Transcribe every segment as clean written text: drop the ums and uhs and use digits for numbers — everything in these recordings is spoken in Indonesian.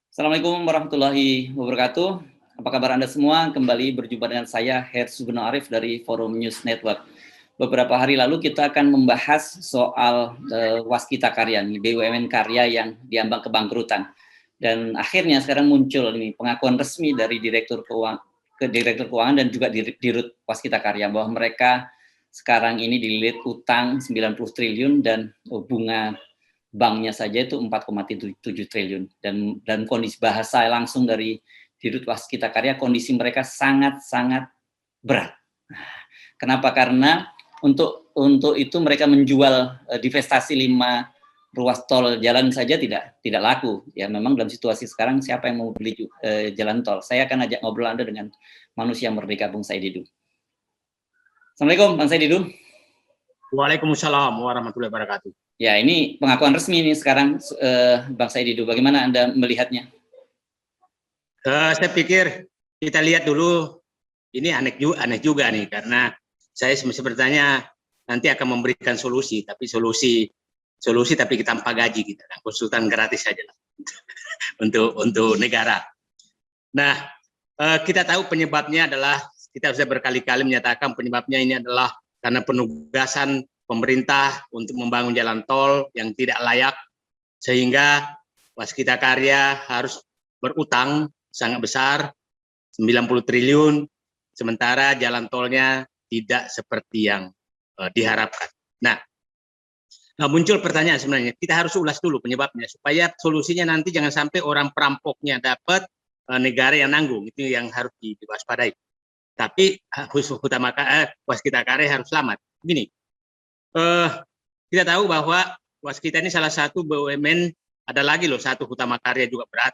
Assalamualaikum warahmatullahi wabarakatuh. Apa kabar Anda semua? Kembali berjumpa dengan saya, Herz Gunawan Arif dari Forum News Network. Beberapa hari lalu kita akan membahas soal Waskita Karya, BUMN karya yang diambang kebangkrutan. Dan akhirnya sekarang muncul ini pengakuan resmi dari Direktur Keuangan dan juga Dirut Waskita Karya bahwa mereka sekarang ini dililit utang 90 triliun dan bunga banknya saja itu 4,7 triliun dan kondisi bahasa langsung dari Dirut Waskita Karya, kondisi mereka sangat-sangat berat. Kenapa? Karena untuk itu mereka menjual divestasi 5 ruas tol jalan saja tidak laku. Ya memang dalam situasi sekarang siapa yang mau beli jalan tol? Saya akan ajak ngobrol Anda dengan manusia merdeka, Bung Said Didu. Assalamualaikum, Bang Said Didu. Waalaikumsalam warahmatullahi wabarakatuh. Ya, ini pengakuan resmi ini sekarang, Bang Said Didu. Bagaimana Anda melihatnya? Saya pikir kita lihat dulu, ini aneh juga nih, karena saya semestinya bertanya nanti akan memberikan solusi tapi tanpa gaji kita, konsultan gratis saja lah untuk negara. Nah, kita tahu penyebabnya adalah, kita sudah berkali-kali menyatakan penyebabnya ini adalah karena penugasan pemerintah untuk membangun jalan tol yang tidak layak, sehingga Waskita Karya harus berutang sangat besar, 90 triliun, sementara jalan tolnya tidak seperti yang diharapkan. Nah, muncul pertanyaan sebenarnya, kita harus ulas dulu penyebabnya, supaya solusinya nanti jangan sampai orang perampoknya dapat, negara yang nanggung, itu yang harus diwaspadai. Tapi Waskita Karya harus selamat. Begini, kita tahu bahwa Waskita ini salah satu BUMN, ada lagi loh satu Hutama Karya juga berat,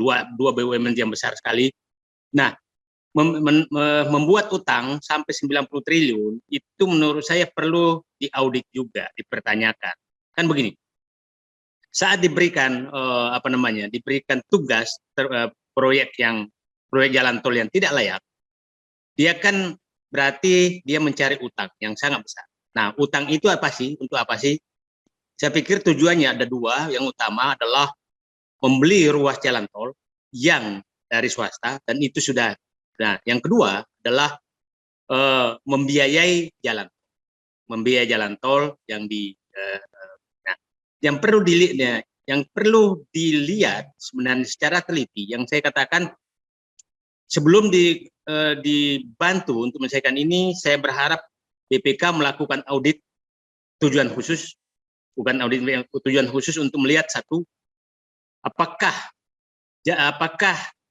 dua BUMN yang besar sekali. Nah, membuat utang sampai 90 triliun itu menurut saya perlu diaudit juga, dipertanyakan. Kan begini, saat diberikan diberikan tugas proyek jalan tol yang tidak layak, dia kan berarti dia mencari utang yang sangat besar. Nah, utang itu apa sih? Untuk apa sih? Saya pikir tujuannya ada dua. Yang utama adalah membeli ruas jalan tol yang dari swasta, dan itu sudah. Nah, yang kedua adalah membiayai jalan tol yang yang perlu dilihat sebenarnya secara teliti. Yang saya katakan, sebelum dibantu untuk menyelesaikan ini, saya berharap BPK melakukan audit tujuan khusus, tujuan khusus untuk melihat satu, apakah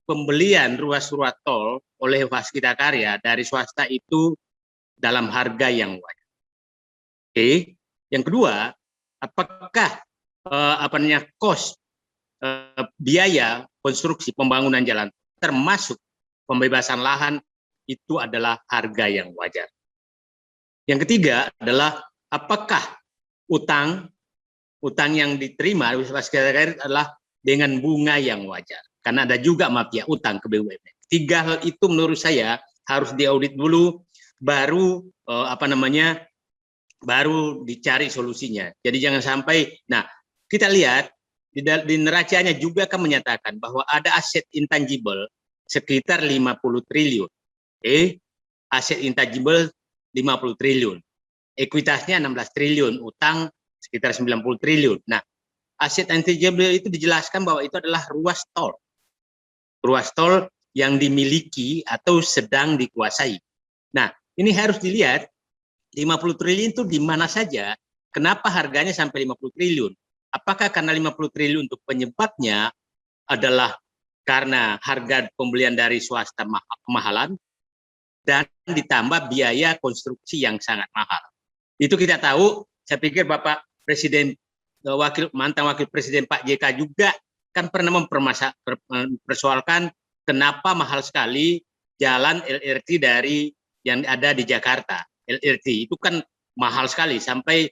pembelian ruas tol oleh Waskita Karya dari swasta itu dalam harga yang wajar. Oke. Yang kedua, apakah biaya konstruksi pembangunan jalan termasuk pembebasan lahan itu adalah harga yang wajar. Yang ketiga adalah apakah utang yang diterima Waskita Karya adalah dengan bunga yang wajar. Karena ada juga mafia utang ke BUMN. Tiga hal itu menurut saya harus diaudit dulu, baru baru dicari solusinya. Jadi jangan sampai, nah kita lihat di neracanya juga kan menyatakan bahwa ada aset intangible sekitar 50 triliun. Aset intangible 50 triliun. Ekuitasnya 16 triliun, utang sekitar 90 triliun. Nah, aset intangible itu dijelaskan bahwa itu adalah ruas tol. Ruas tol yang dimiliki atau sedang dikuasai. Nah, ini harus dilihat 50 triliun itu di mana saja, kenapa harganya sampai 50 triliun? Apakah karena 50 triliun untuk penyebabnya adalah karena harga pembelian dari swasta kemahalan dan ditambah biaya konstruksi yang sangat mahal. Itu kita tahu, saya pikir Bapak Presiden, mantan Wakil Presiden Pak JK juga kan pernah mempersoalkan kenapa mahal sekali jalan LRT dari yang ada di Jakarta. LRT itu kan mahal sekali, sampai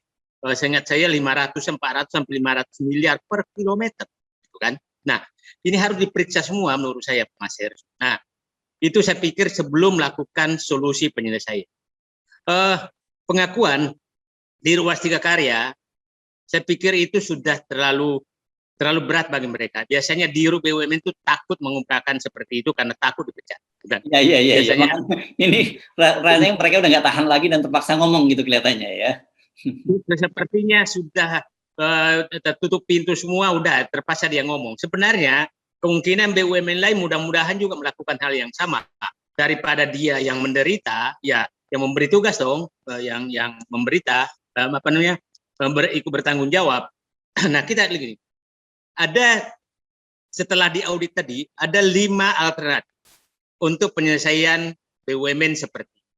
seingat saya 400 sampai 500 miliar per kilometer, gitu kan. Nah, ini harus diperiksa semua menurut saya, Mas Heru. Nah, itu saya pikir sebelum melakukan solusi penyelesaian. Pengakuan di Waskita Karya, saya pikir itu sudah terlalu terlalu berat bagi mereka. Biasanya Dirut BUMN itu takut mengungkapkan seperti itu karena takut dipecat. Iya. Biasanya Ini rasanya mereka udah nggak tahan lagi dan terpaksa ngomong gitu kelihatannya ya. sepertinya sudah tertutup pintu semua, udah terpaksa dia ngomong. Sebenarnya kemungkinan BUMN lain mudah-mudahan juga melakukan hal yang sama, daripada dia yang menderita, ya yang memberi tugas dong, yang memberita apa namanya, ikut bertanggung jawab. Nah, kita lihat gini, ada setelah diaudit tadi ada 5 alternatif untuk penyelesaian BUMN seperti ini.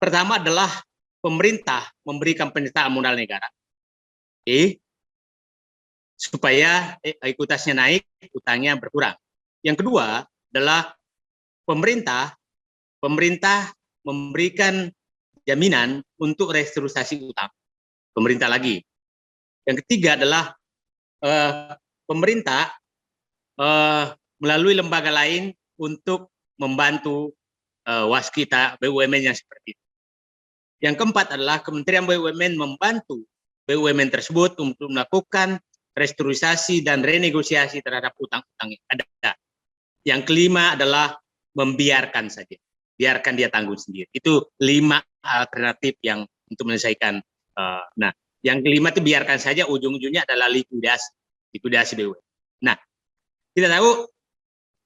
Pertama adalah pemerintah memberikan penyertaan modal negara, supaya ekuitasnya naik, utangnya berkurang. Yang kedua adalah pemerintah memberikan jaminan untuk restrukturisasi utang. Pemerintah lagi. Yang ketiga adalah pemerintah melalui lembaga lain untuk membantu waskita BUMN yang seperti itu. Yang keempat adalah Kementerian BUMN membantu BUMN tersebut untuk melakukan restrukturisasi dan renegosiasi terhadap utang-utang yang ada. Yang kelima adalah membiarkan saja, biarkan dia tanggung sendiri. Itu 5 alternatif yang untuk menyelesaikan. Nah, yang kelima itu biarkan saja, ujung-ujungnya adalah likuidasi BUMN. Nah, kita tahu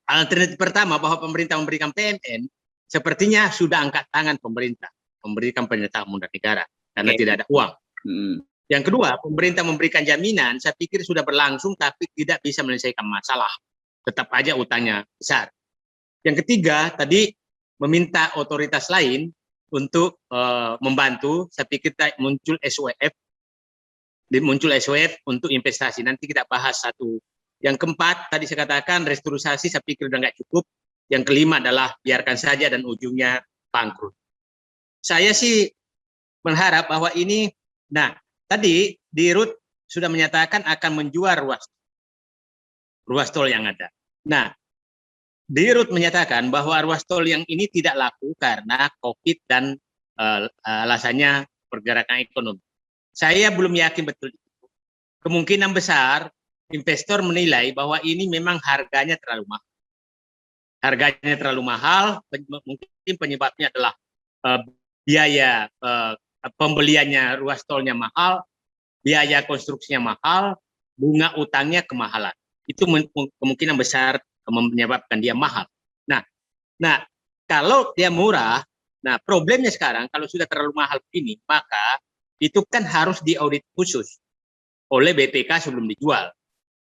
alternatif pertama bahwa pemerintah memberikan PMN, sepertinya sudah angkat tangan pemerintah memberikan penyertaan modal negara karena tidak ada uang. Yang kedua, pemerintah memberikan jaminan, saya pikir sudah berlangsung tapi tidak bisa menyelesaikan masalah. Tetap aja utangnya besar. Yang ketiga, tadi meminta otoritas lain untuk membantu, saya pikir muncul SWF untuk investasi. Nanti kita bahas satu. Yang keempat, tadi saya katakan restrukturisasi, saya pikir udah nggak cukup. Yang kelima adalah biarkan saja dan ujungnya bangkrut. Saya sih berharap bahwa ini, nah tadi Dirut sudah menyatakan akan menjual ruas tol yang ada. Nah, Dirut menyatakan bahwa ruas tol yang ini tidak laku karena COVID dan alasannya pergerakan ekonomi. Saya belum yakin betul itu. Kemungkinan besar investor menilai bahwa ini memang harganya terlalu mahal. Harganya terlalu mahal, mungkin penyebabnya adalah biaya pembeliannya ruas tolnya mahal, biaya konstruksinya mahal, bunga utangnya kemahalan. Itu kemungkinan besar menyebabkan dia mahal. Nah, kalau dia murah, nah problemnya sekarang kalau sudah terlalu mahal begini, maka itu kan harus diaudit khusus oleh BPK sebelum dijual.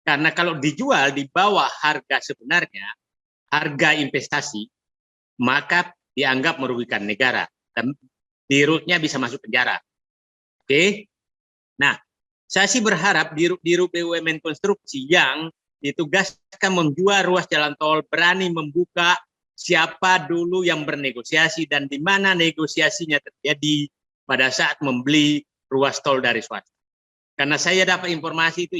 Karena kalau dijual di bawah harga sebenarnya, harga investasi, maka dianggap merugikan negara. Dan Dirutnya bisa masuk penjara. Oke? Nah, saya sih berharap Dirut BUMN konstruksi yang ditugaskan menjual ruas jalan tol berani membuka siapa dulu yang bernegosiasi dan di mana negosiasinya terjadi pada saat membeli ruas tol dari swasta. Karena saya dapat informasi itu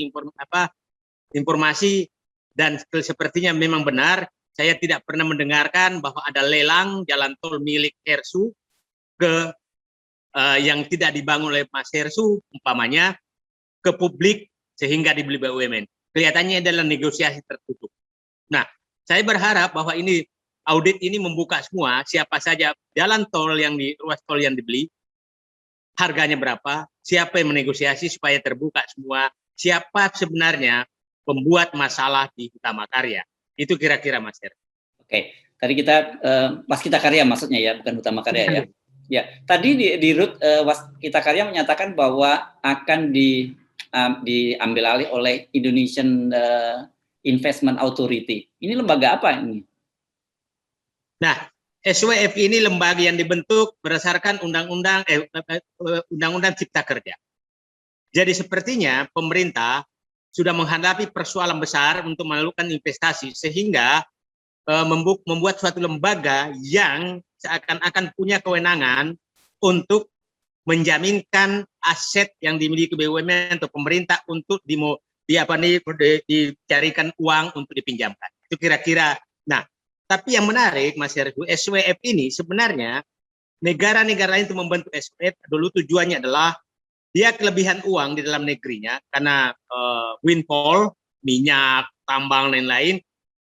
informasi dan sepertinya memang benar. Saya tidak pernah mendengarkan bahwa ada lelang jalan tol milik Hersu yang tidak dibangun oleh Mas Hersu umpamanya ke publik sehingga dibeli BUMN. Kelihatannya adalah negosiasi tertutup. Nah, saya berharap bahwa ini audit ini membuka semua siapa saja jalan tol yang di ruas tol yang dibeli, harganya berapa, siapa yang menegosiasi supaya terbuka semua, siapa sebenarnya pembuat masalah di Utama Karya. Itu kira-kira Mas Hersu. Oke, tadi kita Waskita Karya maksudnya ya, bukan Utama Karya ya. Ya, tadi di RUT Waskita Karya menyatakan bahwa akan diambil alih oleh Indonesian Investment Authority. Ini lembaga apa ini? Nah, SWF ini lembaga yang dibentuk berdasarkan Undang-Undang Cipta Kerja. Jadi sepertinya pemerintah sudah menghadapi persoalan besar untuk melakukan investasi sehingga membuat suatu lembaga yang seakan-akan punya kewenangan untuk menjaminkan aset yang dimiliki BUMN atau pemerintah untuk dicarikan uang untuk dipinjamkan. Itu kira-kira. Nah, tapi yang menarik Mas Hersu, SWF ini sebenarnya negara-negara lain itu membentuk SWF dulu tujuannya adalah dia kelebihan uang di dalam negerinya karena windfall, minyak, tambang, lain-lain,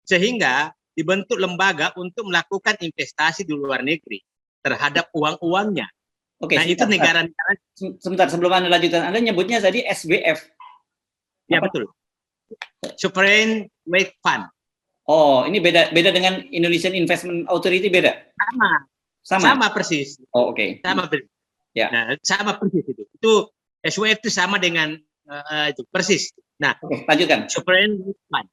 sehingga dibentuk lembaga untuk melakukan investasi di luar negeri terhadap uang-uangnya. Oke, Nah, itu sebentar, negara-negara. sebentar sebelum Anda lanjutkan, Anda nyebutnya tadi SWF. Ya, Apa? betul. Sovereign Wealth Fund. Oh, ini beda dengan Indonesian Investment Authority, beda? Sama. Sama? Sama persis. Oh, oke. Sama persis. Ya. Nah, sama persis itu. Itu SWF itu sama dengan itu persis. Nah, oke, lanjutkan. Sovereign Wealth Fund.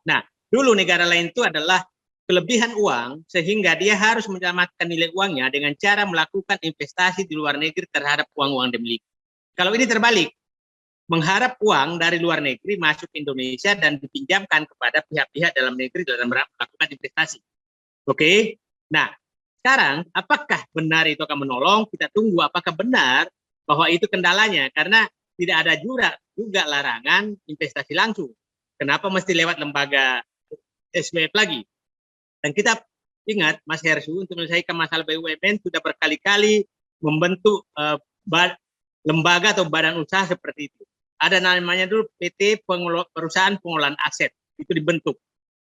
Nah, dulu negara lain itu adalah kelebihan uang sehingga dia harus menyelamatkan nilai uangnya dengan cara melakukan investasi di luar negeri terhadap uang-uang dimiliki. Kalau ini terbalik, mengharap uang dari luar negeri masuk ke Indonesia dan dipinjamkan kepada pihak-pihak dalam negeri dalam melakukan investasi. Oke. Nah, sekarang apakah benar itu akan menolong? Kita tunggu apakah benar bahwa itu kendalanya, karena tidak ada juga larangan investasi langsung. Kenapa mesti lewat lembaga SWF lagi? Dan kita ingat, Mas Hersu, untuk menyelesaikan masalah BUMN sudah berkali-kali membentuk lembaga atau badan usaha seperti itu. Ada namanya dulu PT Perusahaan Pengelolaan Aset, itu dibentuk.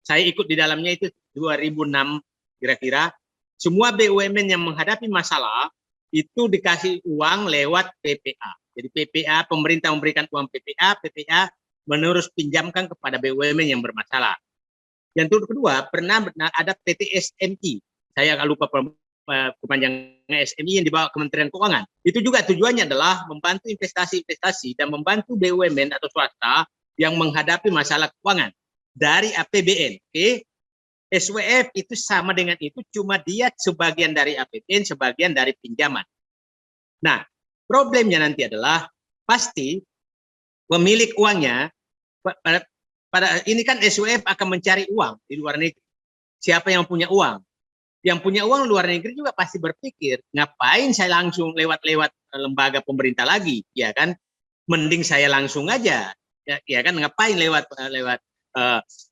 Saya ikut di dalamnya itu 2006 kira-kira. Semua BUMN yang menghadapi masalah itu dikasih uang lewat PPA. Jadi PPA, pemerintah memberikan uang PPA, PPA menerus pinjamkan kepada BUMN yang bermasalah. Yang kedua, pernah ada PT SMI. Saya agak lupa kepanjangannya, SMI yang dibawa Kementerian Keuangan. Itu juga tujuannya adalah membantu investasi-investasi dan membantu BUMN atau swasta yang menghadapi masalah keuangan dari APBN. Oke. SWF itu sama dengan itu, cuma dia sebagian dari APBN, sebagian dari pinjaman. Nah, problemnya nanti adalah pasti pemilik uangnya pada ini kan SWF akan mencari uang di luar negeri. Siapa yang punya uang? Yang punya uang luar negeri juga pasti berpikir, ngapain saya langsung lewat-lewat lembaga pemerintah lagi, ya kan? Mending saya langsung aja, ya kan? Ngapain lewat.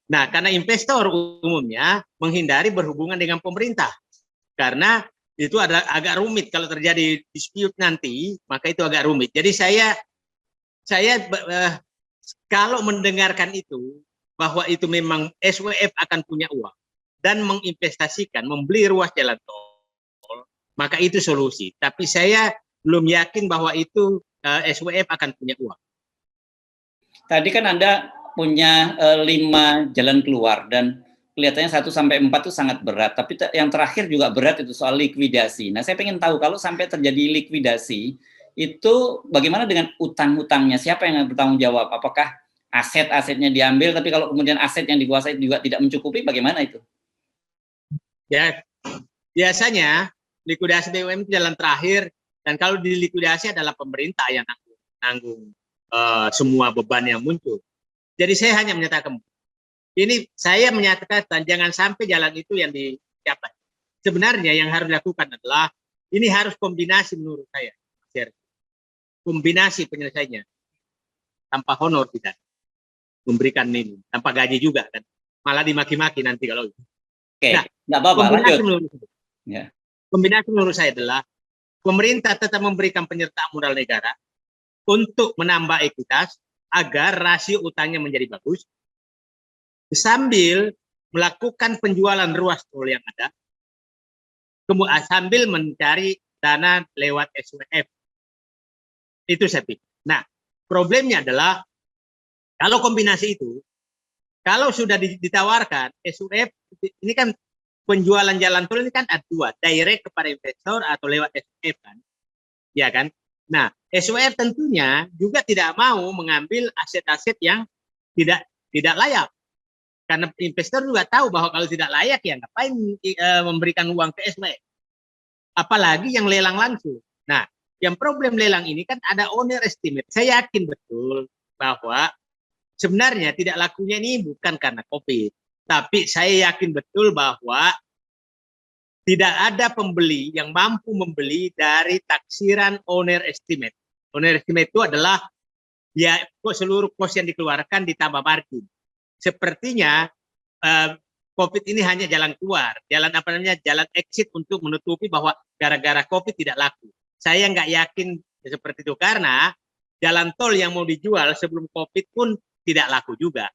Nah, karena investor umumnya menghindari berhubungan dengan pemerintah, karena itu agak rumit kalau terjadi dispute nanti, maka itu agak rumit. Jadi saya kalau mendengarkan itu, bahwa itu memang SWF akan punya uang dan menginvestasikan, membeli ruas jalan tol, maka itu solusi. Tapi saya belum yakin bahwa itu SWF akan punya uang. Tadi kan Anda punya 5 jalan keluar dan kelihatannya 1-4 itu sangat berat. Tapi yang terakhir juga berat, itu soal likuidasi. Nah, saya ingin tahu kalau sampai terjadi likuidasi, itu bagaimana dengan utang-utangnya? Siapa yang bertanggung jawab? Apakah aset-asetnya diambil, tapi kalau kemudian aset yang dikuasai juga tidak mencukupi, bagaimana itu? Ya, biasanya likuidasi BUMN itu jalan terakhir, dan kalau dilikuidasi adalah pemerintah yang nanggung semua beban yang muncul. Jadi saya hanya menyatakan, ini saya menyatakan jangan sampai jalan itu yang dicapai. Sebenarnya yang harus dilakukan adalah, ini harus kombinasi menurut saya. Kombinasi penyelesaiannya. Tanpa honor tidak. Memberikan ini. Tanpa gaji juga kan. Malah dimaki-maki nanti kalau itu. Oke, nah, nggak apa-apa, lanjut. Kombinasi menurut saya adalah, pemerintah tetap memberikan penyertaan modal negara untuk menambah ekuitas agar rasio utangnya menjadi bagus, sambil melakukan penjualan ruas tol yang ada, kemudian sambil mencari dana lewat SWF. Itu saya pikir. Nah, problemnya adalah kalau kombinasi itu, kalau sudah ditawarkan SWF, ini kan penjualan jalan tol ini kan ada dua, direct kepada investor atau lewat SWF kan, ya kan? Nah, SWF tentunya juga tidak mau mengambil aset-aset yang tidak layak, karena investor juga tahu bahwa kalau tidak layak ya ngapain memberikan uang ke SWF, apalagi yang lelang langsung. Nah, yang problem lelang ini kan ada owner estimate. Saya yakin betul bahwa sebenarnya tidak lakunya ini bukan karena COVID, tapi saya yakin betul bahwa tidak ada pembeli yang mampu membeli dari taksiran owner estimate. Owner estimate itu adalah ya seluruh kos yang dikeluarkan ditambah margin. Sepertinya COVID ini hanya jalan keluar, jalan exit untuk menutupi bahwa gara-gara COVID tidak laku. Saya nggak yakin seperti itu, karena jalan tol yang mau dijual sebelum COVID pun tidak laku juga.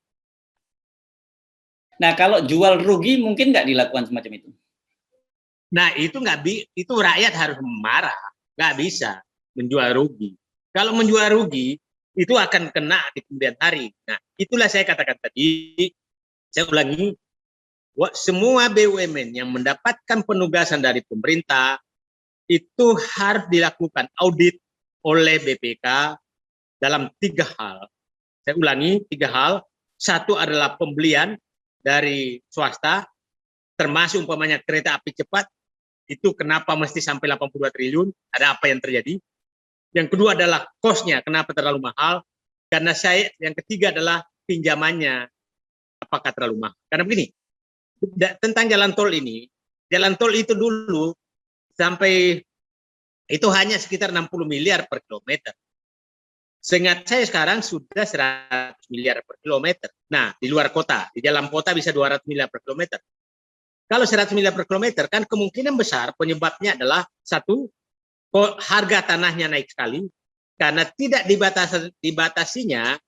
Nah, kalau jual rugi mungkin nggak dilakukan semacam itu? Nah, itu rakyat harus marah, nggak bisa menjual rugi. Kalau menjual rugi, itu akan kena di kemudian hari. Nah, itulah saya katakan tadi, saya ulangi, semua BUMN yang mendapatkan penugasan dari pemerintah, itu harus dilakukan audit oleh BPK dalam 3 hal. Saya ulangi, 3 hal. Satu adalah pembelian dari swasta, termasuk umpamanya kereta api cepat, itu kenapa mesti sampai 82 triliun, ada apa yang terjadi. Yang kedua adalah cost-nya, kenapa terlalu mahal, karena yang ketiga adalah pinjamannya, apakah terlalu mahal. Karena begini, tentang jalan tol ini, jalan tol itu dulu sampai itu hanya sekitar 60 miliar per kilometer. Seingat saya sekarang sudah 100 miliar per kilometer. Nah, di luar kota, di dalam kota bisa 200 miliar per kilometer. Kalau 100 miliar per kilometer, kan kemungkinan besar penyebabnya adalah satu, harga tanahnya naik sekali, karena tidak dibatasinya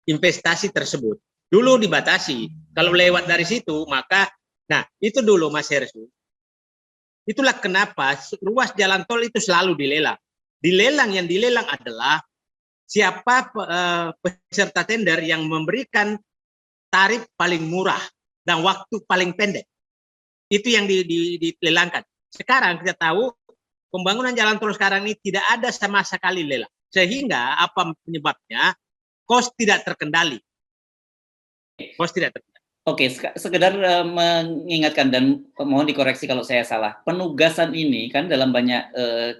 investasi tersebut. Dulu dibatasi, kalau lewat dari situ, maka, nah itu dulu Mas Hersu. Itulah kenapa ruas jalan tol itu selalu dilelang. Yang dilelang adalah siapa peserta tender yang memberikan tarif paling murah dan waktu paling pendek. Itu yang dilelangkan. Sekarang kita tahu pembangunan jalan tol sekarang ini tidak ada sama sekali lelang. Sehingga apa penyebabnya? Cost tidak terkendali. Oke, sekedar mengingatkan dan mohon dikoreksi kalau saya salah. Penugasan ini kan dalam banyak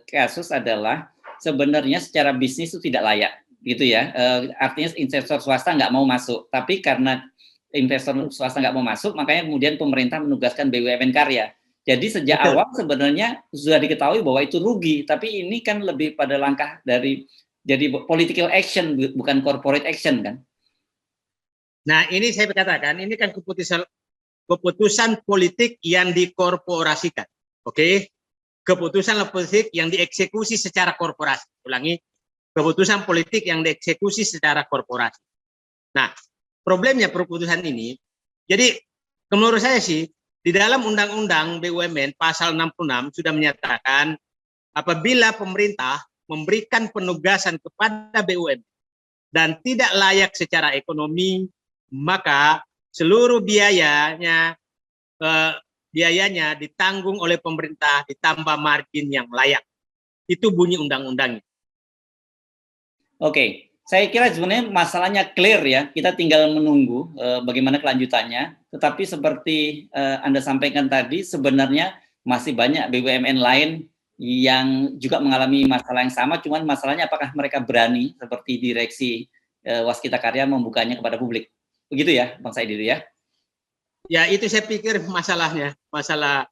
kasus adalah sebenarnya secara bisnis itu tidak layak, gitu ya. Artinya investor swasta nggak mau masuk, tapi karena investor swasta nggak mau masuk, makanya kemudian pemerintah menugaskan BUMN karya. Jadi sejak awal sebenarnya sudah diketahui bahwa itu rugi, tapi ini kan lebih pada langkah dari jadi political action bukan corporate action kan? Nah, ini saya katakan, ini kan keputusan politik yang dikorporasikan. Oke? Keputusan politik yang dieksekusi secara korporasi. Ulangi, keputusan politik yang dieksekusi secara korporasi. Nah, problemnya keputusan ini, jadi menurut saya sih, di dalam Undang-Undang BUMN pasal 66 sudah menyatakan apabila pemerintah memberikan penugasan kepada BUMN dan tidak layak secara ekonomi, maka seluruh biayanya ditanggung oleh pemerintah ditambah margin yang layak. Itu bunyi undang-undangnya. Oke, saya kira sebenarnya masalahnya clear ya. Kita tinggal menunggu bagaimana kelanjutannya. Tetapi seperti Anda sampaikan tadi, sebenarnya masih banyak BUMN lain yang juga mengalami masalah yang sama. Cuman masalahnya apakah mereka berani seperti direksi Waskita Karya membukanya kepada publik. Begitu ya, Bang Said itu ya? Ya, itu saya pikir masalahnya, masalah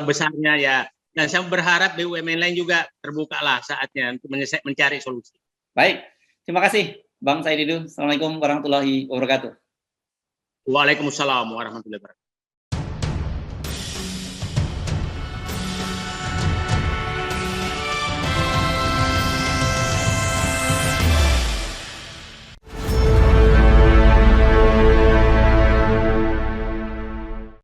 besarnya ya. Dan saya berharap BUMN lain juga terbukalah saatnya untuk mencari solusi. Baik, terima kasih Bang Said Didu. Assalamualaikum warahmatullahi wabarakatuh. Waalaikumsalam warahmatullahi wabarakatuh.